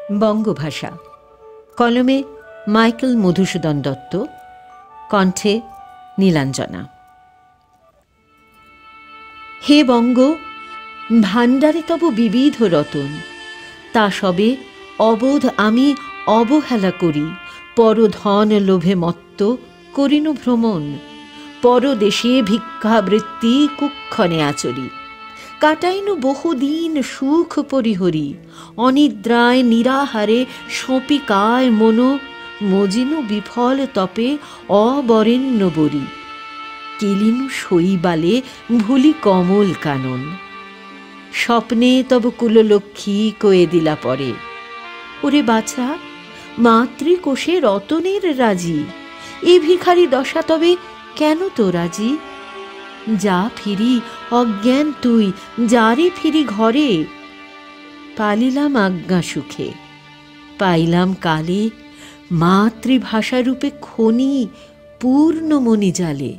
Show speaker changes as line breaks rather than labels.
বঙ্গভাষা। কলমে মাইকেল মধুসূদন দত্ত, কণ্ঠে নীলাঞ্জনা। হে বঙ্গ, ভাণ্ডারে তব বিবিধ রতন, তা সবে অবোধ আমি অবহেলা করি। পরধন লোভে মত্ত করিনু ভ্রমণ, পরদেশে ভিক্ষাবৃত্তি কুক্ষণে আচরি। কাটাইনু বহুদিন সুখ পরিহরি, অনিদ্রায় নিরাহারে সপিকায় মন, মজিনু বিফল তপে অবরেণ্য বরি। কেলিনু শৈবালে ভুলি কমল কানন, স্বপ্নে তব কুললক্ষ্মী কয়ে দিলা পরে। ওরে বাছা, মাতৃকোষে রতনের রাজি, এ ভিখারি দশা তবে কেন তো রাজি? যা ফিরি অজ্ঞান তুই, যারে ফিরি ঘরে। পালিলাম আজ্ঞা সুখে, পাইলাম কালে, মাতৃভাষারূপে খনি পূর্ণমণি জালে।